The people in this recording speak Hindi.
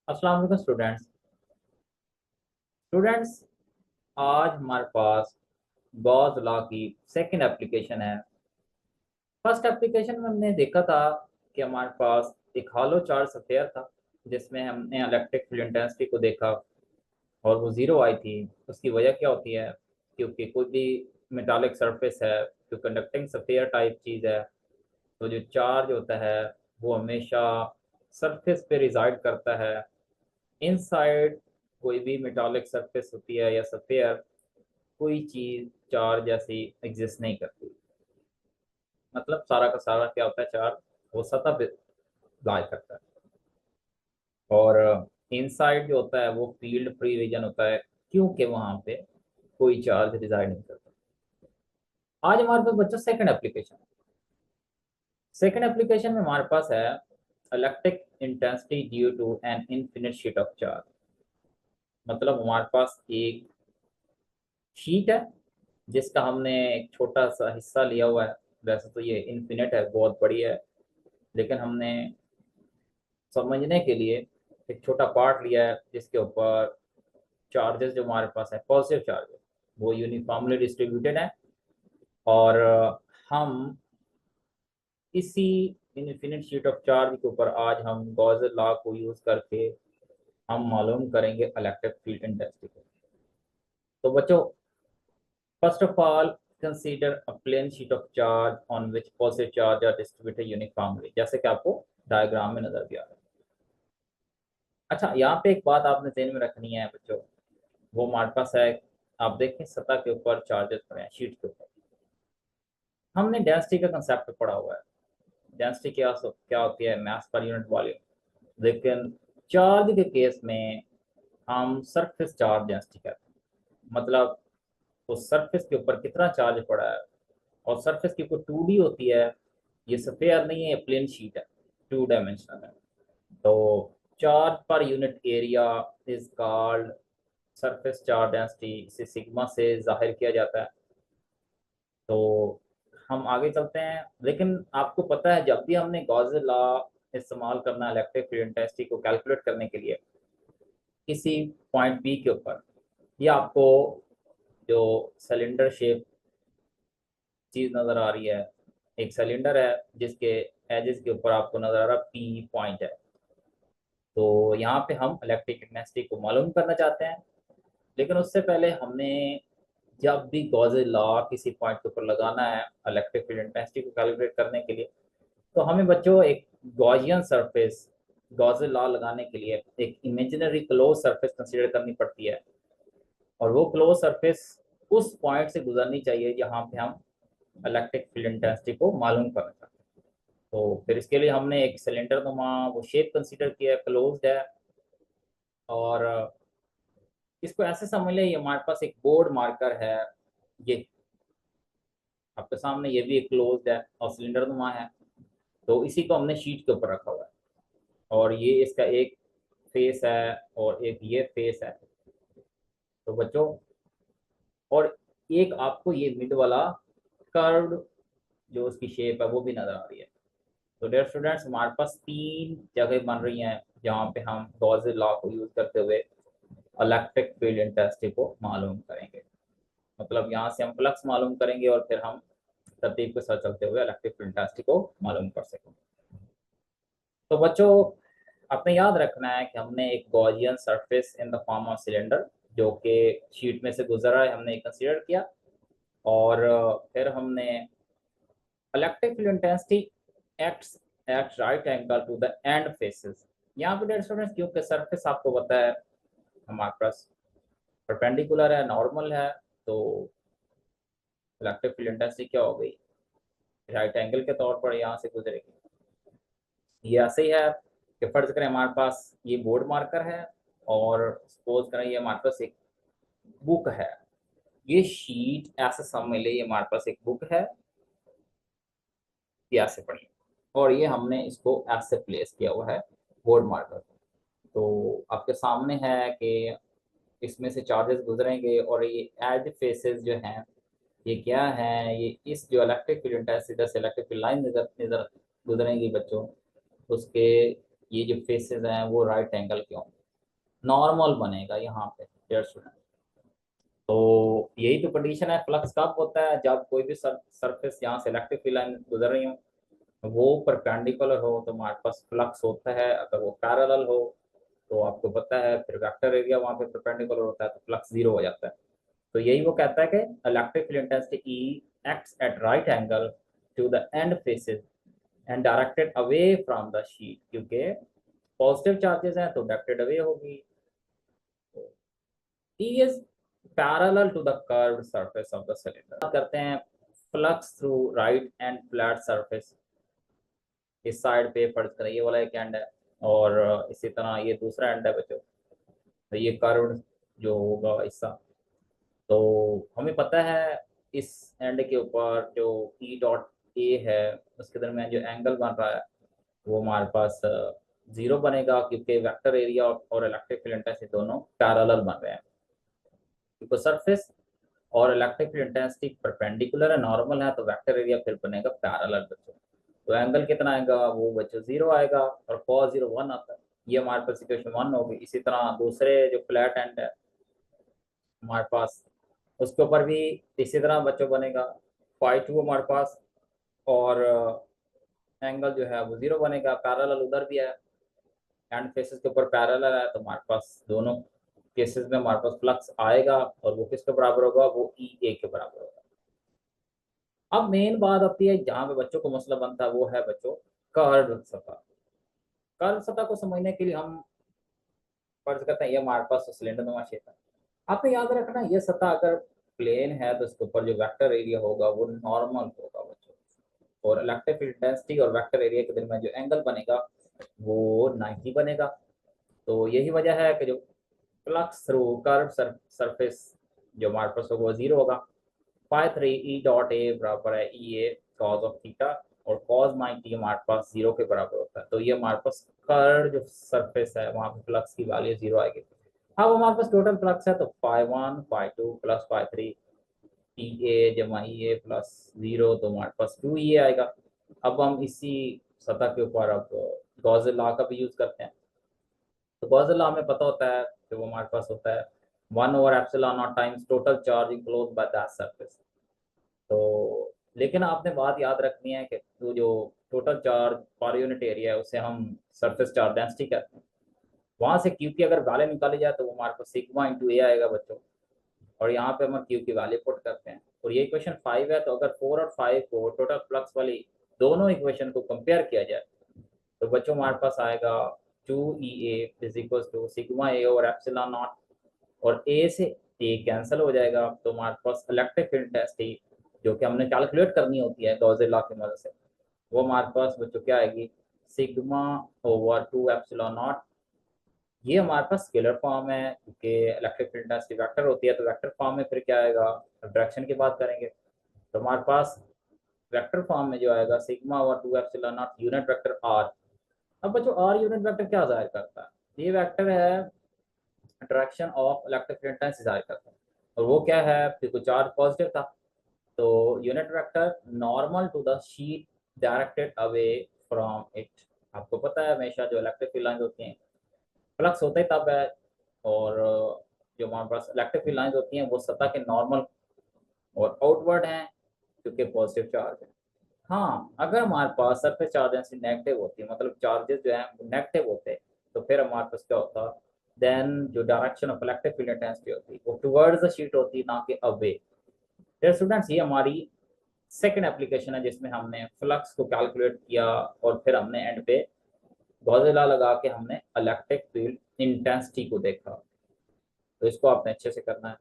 अस्सलाम वालेकुम स्टूडेंट्स आज हमारे पास गॉस लॉ की सेकंड एप्लीकेशन है। फर्स्ट एप्लीकेशन में हमने देखा था कि हमारे पास एक हॉलो चार्ज अफेयर था जिसमें हमने इलेक्ट्रिक फील्ड इंटेंसिटी को देखा और वो ज़ीरो आई थी। उसकी वजह क्या होती है? क्योंकि कोई भी मेटालिक सरफेस है जो कंडक्टिंग सफेयर टाइप चीज़ है, तो जो चार्ज होता है वो हमेशा सरफेस पे रिजाइड करता है। इनसाइड कोई भी मेटालिक सरफेस होती है या सफेयर, कोई चीज चार्ज जैसी एग्जिस्ट नहीं करती। मतलब सारा का सारा क्या होता है, चार्ज वो सतह पे लाई करता है। और इनसाइड जो होता है वो फील्ड फ्री रीजन होता है, क्योंकि वहां पे कोई चार्ज रिजाइड नहीं करता। आज हमारे पास बच्चों सेकंड एप्लीकेशन है। सेकंड एप्लीकेशन में हमारे पास है electric intensity due to an infinite sheet of charge. मतलब हमारे पास एक शीट है जिसका हमने एक छोटा सा हिस्सा लिया हुआ है। वैसे तो ये इनफिनिट है, बहुत बड़ी है, लेकिन हमने समझने के लिए एक छोटा पार्ट लिया है जिसके ऊपर चार्जेस जो हमारे पास है, पॉजिटिव चार्जेस, वो यूनिफॉर्मली डिस्ट्रीब्यूटेड है। और हम इसी इनफिनिट शीट ऑफ चार्ज के ऊपर आज हम गॉस लॉ को यूज करके हम मालूम करेंगे इलेक्ट्रिक फील्ड इंटेंसिटी को। तो बच्चों, first of all consider a plane sheet of charge on which positive charge are distributed uniformly, जैसे कि आपको डायग्राम में नजर भी आ रहा है। अच्छा, यहाँ पे एक बात आपने ध्यान में रखनी है बच्चों, वो हमारे पास है। आप देखें सतह के ऊपर चार्जेस पड़े हैं शीट के ऊपर। हमने डेंसिटी का कंसेप्ट पढ़ा हुआ है। डेंसिटी क्या होती है? मास पर यूनिट वॉल्यूम। लेकिन चार्ज के केस में हम सरफेस चार्ज डेंसिटी कहते हैं। मतलब उस सरफेस के ऊपर कितना चार्ज पड़ा है। और सरफेस की कोई 2D होती है, ये सफेयर नहीं है, ये प्लेन शीट है, 2 डायमेंशनल है। तो charge per unit area is called surface charge density, इसे सिग्मा से जाहिर किया जाता है। तो हम आगे चलते हैं। लेकिन आपको पता है, जब भी हमने गॉस लॉ इस्तेमाल करना है इलेक्ट्रिक फील्ड इंटेंसिटी को कैलकुलेट करने के लिए किसी पॉइंट बी के ऊपर, ये आपको जो सिलेंडर शेप चीज नजर आ रही है, एक सिलेंडर है जिसके एजेस के ऊपर आपको नजर आ रहा पी पॉइंट है। तो यहाँ पे हम इलेक्ट्रिक इंटेंसिटी को मालूम करना चाहते हैं। लेकिन उससे पहले हमने, जब भी गॉस लॉ किसी पॉइंट के ऊपर लगाना है इलेक्ट्रिक फील्ड इंटेंसिटी को कैलकुलेट करने के लिए, तो हमें बच्चों एक गॉसियन सरफेस, गॉस लॉ लगाने के लिए एक इमेजिनरी क्लोज सरफेस कंसीडर करनी पड़ती है। और वो क्लोज सरफेस उस पॉइंट से गुजरनी चाहिए जहाँ पे हम इलेक्ट्रिक फील्ड इंटेंसिटी को मालूम करना चाहते हैं। तो फिर इसके लिए हमने एक सिलेंडर नुमा वो शेप कंसीडर किया है, क्लोज्ड है। और इसको ऐसे समझ लें, ये हमारे पास एक बोर्ड मार्कर है। ये आपके सामने ये भी एक क्लोज्ड है और सिलेंडर नुमा है। तो इसी को हमने शीट के ऊपर रखा हुआ है। और ये इसका एक फेस है और एक ये फेस है। तो बच्चों, और एक आपको ये मिड वाला कर्व्ड जो उसकी शेप है वो भी नजर आ रही है। तो डियर स्टूडेंट्स, हमारे पास 3 जगह बन रही हैं जहाँ पे हम गॉस लॉ को यूज करते हुए इलेक्ट्रिक फील्ड इंटेंसिटी को मालूम करेंगे। मतलब यहाँ से हम फ्लक्स मालूम करेंगे और फिर हम तरतीब के साथ चलते हुए इलेक्ट्रिक फील्ड इंटेंसिटी को मालूम कर सकेंगे। तो बच्चों, आपने याद रखना है कि हमने एक Gaussian surface in the form of cylinder जो कि शीट में से गुजर रहा है, हमने कंसीडर किया। और फिर हमने electric field intensity acts at right angle to the end faces. यहाँ पे डियर स्टूडेंट्स, क्योंकि सरफेस आपको पता है हमारे पास परपेंडिकुलर है, नॉर्मल है, तो इलेक्ट्रिक फील्ड इंटेंसिटी क्या हो गई, राइट एंगल के तौर पर यहाँ से गुजरेगी। ये ऐसे ही है कि फर्ज करें हमारे पास ये बोर्ड मार्कर है और सपोज करें ये हमारे पास एक बुक है। ये शीट ऐसे समझ ले, ये हमारे पास एक बुक है, ये ऐसे पढ़िए। और ये हमने इसको ऐसे प्लेस किया हुआ है बोर्ड मार्कर। तो आपके सामने है कि इसमें से चार्जेस गुजरेंगे और ये एज फेसेस जो हैं, ये क्या है, ये इस जो इलेक्ट्रिक फील्ड इंटेंसिटी से इलेक्ट्रिक फील्ड लाइन नजर नजर गुजरेंगी बच्चों, उसके ये जो फेसेस हैं वो राइट एंगल के होंगे। नॉर्मल बनेगा यहाँ पे डियर स्टूडेंट। तो यही तो कंडीशन है। फ्लक्स कब होता है? जब कोई भी सरफेस जहाँ से इलेक्ट्रिक फील्ड लाइन गुजर रही हो वो परपेंडिकुलर हो तो हमारे पास फ्लक्स होता है। अगर वो पैरेलल हो तो आपको पता है फिर वेक्टर एरिया वहाँ पे परपेंडिकुलर होता है तो फ्लक्स जीरो हो जाता है। तो यही वो कहता है कि electric field intensity E acts at right angle to the end faces and directed away from the sheet, क्योंकि पॉजिटिव चार्जेस हैं तो डायरेक्टेड अवे होगी। E is parallel to the curved surface of the cylinder। बात करते हैं flux through right and flat surface. इस साइड पे फर्ज करें ये वाला एक एंड है और इसी तरह ये दूसरा एंड है बच्चों। तो ये कर्व्ड जो होगा हिस्सा, तो हमें पता है इस एंड के ऊपर जो ई डॉट ए है उसके दरमियान जो एंगल बन रहा है वो हमारे पास जीरो बनेगा, क्योंकि वेक्टर एरिया और इलेक्ट्रिक फील्ड इंटेंसिटी दोनों पैरेलल बन रहे हैं। क्योंकि सरफेस और इलेक्ट्रिक फील्ड इंटेंसिटी परपेंडिकुलर है, नॉर्मल है, तो वेक्टर एरिया फिर बनेगा पैरेलल बच्चों। तो एंगल कितना आएगा? वो बच्चों जीरो आएगा और cos जीरो वन आता है। ये हमारे पास इक्वेशन वन होगी। इसी तरह दूसरे जो फ्लैट एंड है हमारे पास उसके ऊपर भी इसी तरह बच्चों बनेगा फाई टू हमारे पास, और एंगल जो है वो जीरो बनेगा। पैरेलल उधर भी है, एंड फेसेस के ऊपर पैरेलल है, तो हमारे पास दोनों केसेस में हमारे पास फ्लक्स आएगा और वो किसके बराबर होगा? वो ई ए के बराबर होगा। अब मेन बात आती है जहाँ पे बच्चों को मसला बनता है वो है बच्चों कर्व सतह। कर्व सतह को समझने के लिए हम फर्ज करते हैं ये हमारे पास सिलेंडर नुमा क्षेत्र है। आपने याद रखना ये सतह अगर प्लेन है तो इसके ऊपर जो वेक्टर एरिया होगा वो नॉर्मल होगा बच्चों, और इलेक्ट्रिक फील्ड इंटेंसिटी और वेक्टर एरिया के दरमियान जो एंगल बनेगा वो 90 बनेगा। तो यही वजह है कि जो फ्लक्स थ्रू कर्व सरफेस जो हमारे पास होगा वो जीरो होगा। पाई थ्री ई डॉट ए बराबर है ई ए कॉज ऑफ थीटा, और कॉज 90 हमारे पास जीरो के बराबर होता है। तो ये हमारे पास कर्व जो सरफेस है वहाँ पे फ्लक्स की वैल्यू जीरो आएगी। अब हमारे पास टोटल फ्लक्स है तो pi one pi two plus pi three E A जमा ई ए प्लस जीरो, तो हमारे पास टू ई आएगा। अब हम इसी सतह के ऊपर अब गॉस लॉ का भी यूज करते हैं। तो गॉस लॉ हमें पता होता है कि वो हमारे पास होता है one over epsilon not times total charge enclosed by that surface. तो लेकिन आपने बात याद रखनी है कि वो जो total charge per unit area है उसे हम सरफेस चार्ज डेंसिटी कहते हैं। वहां से क्यू की अगर वैल्यू निकाली जाए तो वो हमारे पास सिग्मा इंटू ए आएगा बच्चों, और यहाँ पे हम क्यू की वैल्यू पुट करते हैं। और ये इक्वेशन 5 है, तो अगर 4 और 5 को टोटल फ्लक्स वाली दोनों इक्वेशन को कंपेयर किया जाए तो बच्चों हमारे पास आएगा 2 EA is equal to sigma A और एप्सिलॉन नॉट, और ए से ए कैंसिल हो जाएगा। तो हमारे पास इलेक्ट्रिक फील्ड इंटेंसिटी जो कि हमने कैलकुलेट करनी होती है गॉस लॉ की मदद से, वो हमारे पास बच्चों क्या आएगी? Sigma over 2 epsilon not. ये हमारे पास स्केलर फॉर्म है क्योंकि इलेक्ट्रिक फील्ड इंटेंसिटी वेक्टर होती है, तो वेक्टर फॉर्म में फिर क्या आएगा? डायरेक्शन की बात करेंगे तो हमारे पास वेक्टर फॉर्म में जो आएगा sigma over 2 epsilon not unit vector R. अब बच्चों आर यूनिट वेक्टर क्या जाहिर करता है? ये वेक्टर है direction of electric field intensity जाहिर करता है, और वो क्या है? क्योंकि चार्ज पॉजिटिव था तो unit vector normal to the sheet directed away from it. आपको पता है हमेशा जो इलेक्ट्रिक फील्ड लाइंस होती हैं फ्लक्स होता ही तब है, और जो हमारे पास इलेक्ट्रिक फील्ड लाइंस होती हैं वो सतह के नॉर्मल और आउटवर्ड हैं क्योंकि पॉजिटिव चार्ज है। हाँ, अगर हमारे पास सरफेस चार्ज डेंसिटी नेगेटिव होती है, मतलब चार्जेस जो हैं नेगेटिव होते हैं, तो फिर हमारे पास क्या होता? देन जो direction of electric field intensity होती है वो टुवर्ड्स द शीट होती है, ना कि अवे। डियर स्टूडेंट्स, ये हमारी सेकंड एप्लीकेशन है जिसमें हमने फ्लक्स को कैलकुलेट किया और फिर हमने एंड पे गॉस लॉ लगा के हमने इलेक्ट्रिक फील्ड इंटेंसिटी को देखा। तो इसको आपने अच्छे से करना है।